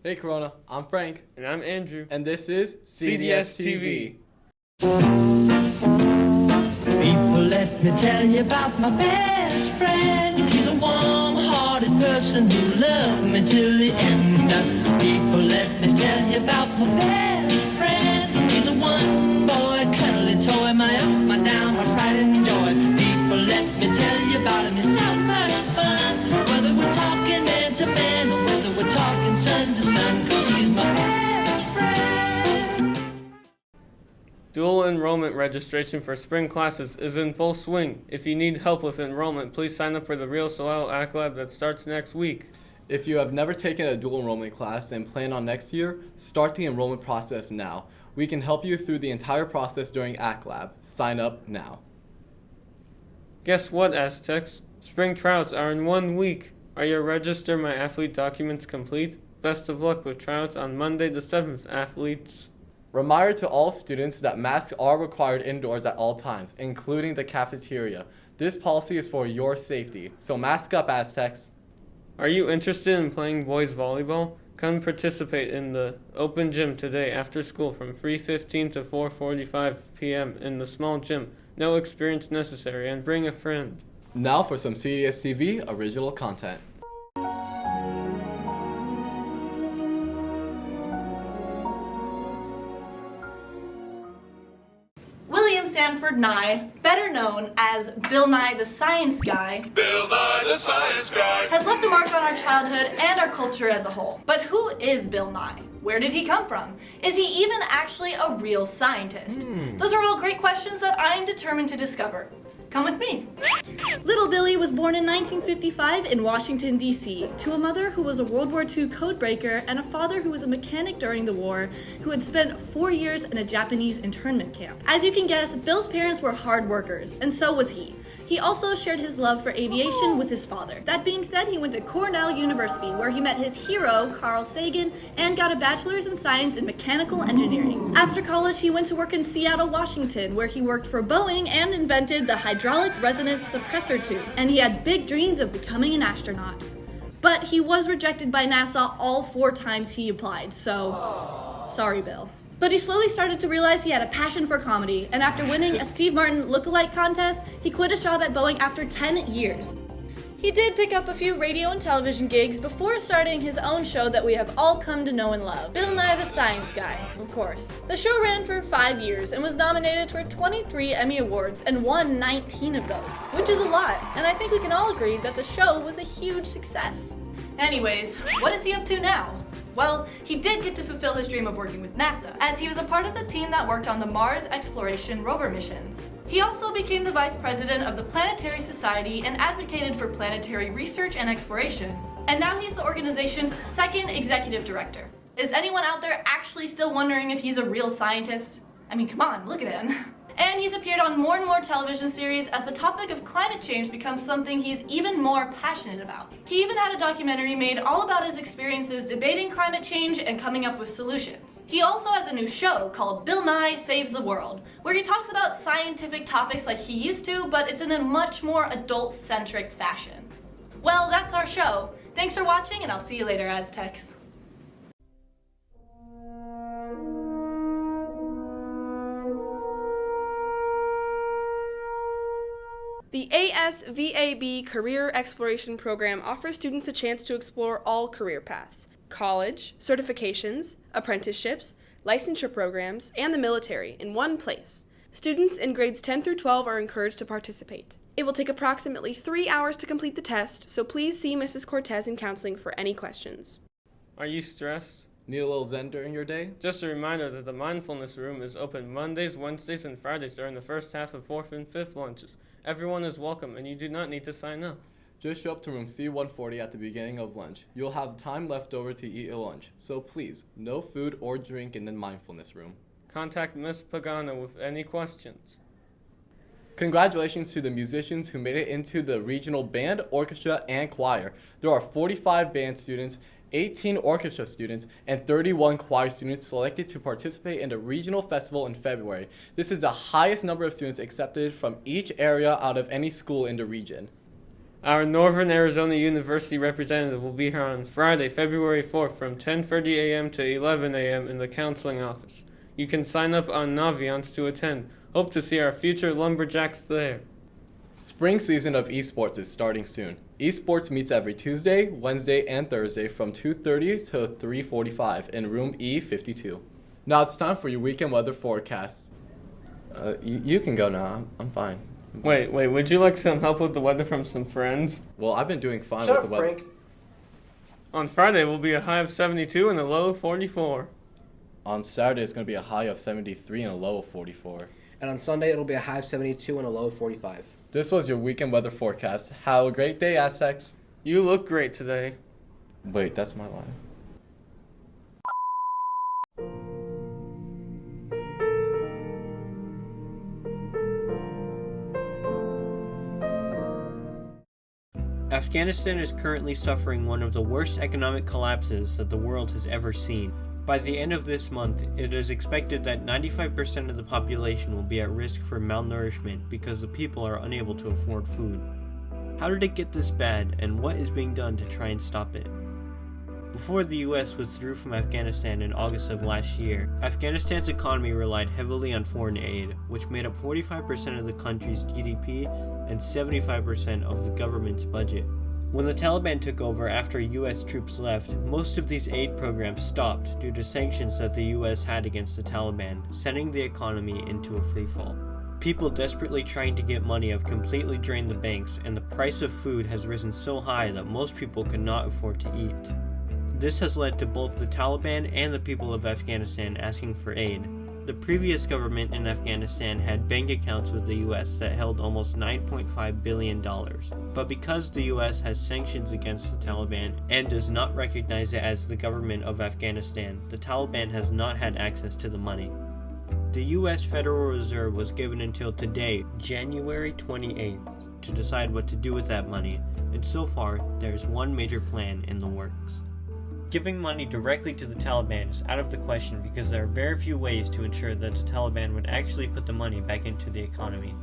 Hey Corona, I'm Frank. And I'm Andrew. And this is cdstv. People, let me tell you about my best friend. He's a warm-hearted person who loved me till the end. People, let me tell you about my best friend. He's a one-boy, cuddly toy, my up, my down, my pride and joy. People, let me tell you about him. He's so much fun. Whether we're talking man to man or whether we're talking sun to sun, 'cause he's my best friend. Dual enrollment registration for spring classes is in full swing. If you need help with enrollment, please sign up for the Real Solal Act Lab that starts next week. If you have never taken a dual enrollment class and plan on next year, start the enrollment process now. We can help you through the entire process during ACT Lab. Sign up now. Guess what, Aztecs? Spring tryouts are in 1 week. Are your Register My Athlete documents complete? Best of luck with tryouts on Monday the 7th, athletes. Reminder to all students that masks are required indoors at all times, including the cafeteria. This policy is for your safety, so mask up, Aztecs. Are you interested in playing boys volleyball? Come participate in the open gym today after school from 3:15 to 4:45 p.m. in the small gym. No experience necessary, and bring a friend. Now for some cdstv original content. Sanford Nye, better known as Bill Nye the Science Guy, has left a mark on our childhood and our culture as a whole. But who is Bill Nye? Where did he come from? Is he even actually a real scientist? Those are all great questions that I'm determined to discover. Come with me. Little Billy was born in 1955 in Washington, D.C., to a mother who was a World War II codebreaker and a father who was a mechanic during the war who had spent 4 years in a Japanese internment camp. As you can guess, Bill's parents were hard workers, and so was he. He also shared his love for aviation with his father. That being said, he went to Cornell University, where he met his hero, Carl Sagan, and got a bachelor's in science in mechanical engineering. After college, he went to work in Seattle, Washington, where he worked for Boeing and invented the hydraulic resonance suppressor tube, and he had big dreams of becoming an astronaut. But he was rejected by NASA all 4 times he applied, so sorry, Bill. But he slowly started to realize he had a passion for comedy, and after winning a Steve Martin lookalike contest, he quit his job at Boeing after 10 years. He did pick up a few radio and television gigs before starting his own show that we have all come to know and love, Bill Nye the Science Guy, of course. The show ran for 5 years and was nominated for 23 Emmy Awards and won 19 of those, which is a lot, and I think we can all agree that the show was a huge success. Anyways, what is he up to now? Well, he did get to fulfill his dream of working with NASA, as he was a part of the team that worked on the Mars Exploration rover missions. He also became the vice president of the Planetary Society and advocated for planetary research and exploration. And now he's the organization's 2nd executive director. Is anyone out there actually still wondering if he's a real scientist? I mean, come on, look at him. And he's appeared on more and more television series as the topic of climate change becomes something he's even more passionate about. He even had a documentary made all about his experiences debating climate change and coming up with solutions. He also has a new show called Bill Nye Saves the World, where he talks about scientific topics like he used to, but it's in a much more adult-centric fashion. Well, that's our show. Thanks for watching, and I'll see you later, Aztecs. The ASVAB Career Exploration Program offers students a chance to explore all career paths: college, certifications, apprenticeships, licensure programs, and the military in one place. Students in grades 10 through 12 are encouraged to participate. It will take approximately 3 hours to complete the test, so please see Mrs. Cortez in counseling for any questions. Are you stressed? Need a little zen during your day? Just a reminder that the mindfulness room is open Mondays, Wednesdays, and Fridays during the first half of 4th and 5th lunches. Everyone is welcome, and you do not need to sign up. Just show up to room C140 at the beginning of lunch. You'll have time left over to eat your lunch, so please, no food or drink in the mindfulness room. Contact Miss Pagano with any questions. Congratulations to the musicians who made it into the regional band, orchestra, and choir. There are 45 band students, 18 orchestra students, and 31 choir students selected to participate in the regional festival in February. This is the highest number of students accepted from each area out of any school in the region. Our Northern Arizona University representative will be here on Friday, February 4th from 10:30 a.m. to 11 a.m. in the counseling office. You can sign up on Naviance to attend. Hope to see our future lumberjacks there. Spring season of esports is starting soon. Esports meets every Tuesday, Wednesday, and Thursday from 2:30 to 3:45 in room E52. Now it's time for your weekend weather forecast. You can go now. I'm fine. Wait, would you like some help with the weather from some friends? Well, I've been doing fine Shut with up, the weather. Frank. On Friday will be a high of 72 and a low of 44. On Saturday, it's going to be a high of 73 and a low of 44. And on Sunday, it'll be a high of 72 and a low of 45. This was your weekend weather forecast. Have a great day, Aztecs. You look great today. Wait, that's my line. Afghanistan is currently suffering one of the worst economic collapses that the world has ever seen. By the end of this month, it is expected that 95% of the population will be at risk for malnourishment because the people are unable to afford food. How did it get this bad, and what is being done to try and stop it? Before the US withdrew from Afghanistan in August of last year, Afghanistan's economy relied heavily on foreign aid, which made up 45% of the country's GDP and 75% of the government's budget. When the Taliban took over after US troops left, most of these aid programs stopped due to sanctions that the US had against the Taliban, sending the economy into a freefall. People desperately trying to get money have completely drained the banks, and the price of food has risen so high that most people cannot afford to eat. This has led to both the Taliban and the people of Afghanistan asking for aid. The previous government in Afghanistan had bank accounts with the US that held almost $9.5 billion. But because the US has sanctions against the Taliban and does not recognize it as the government of Afghanistan, the Taliban has not had access to the money. The US Federal Reserve was given until today, January 28th, to decide what to do with that money, and so far, there's one major plan in the works. Giving money directly to the Taliban is out of the question because there are very few ways to ensure that the Taliban would actually put the money back into the economy.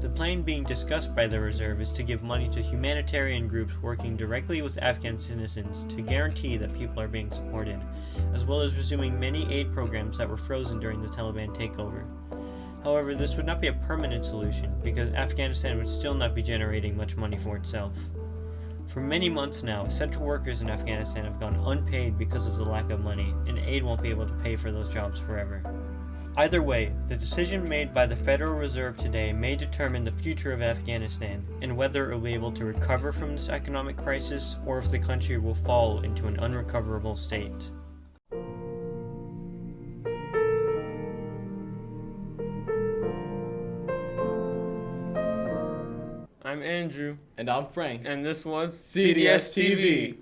The plan being discussed by the Reserve is to give money to humanitarian groups working directly with Afghan citizens to guarantee that people are being supported, as well as resuming many aid programs that were frozen during the Taliban takeover. However, this would not be a permanent solution because Afghanistan would still not be generating much money for itself. For many months now, essential workers in Afghanistan have gone unpaid because of the lack of money, and aid won't be able to pay for those jobs forever. Either way, the decision made by the Federal Reserve today may determine the future of Afghanistan, and whether it will be able to recover from this economic crisis, or if the country will fall into an unrecoverable state. I'm Andrew, And I'm Frank. and this was cdstv.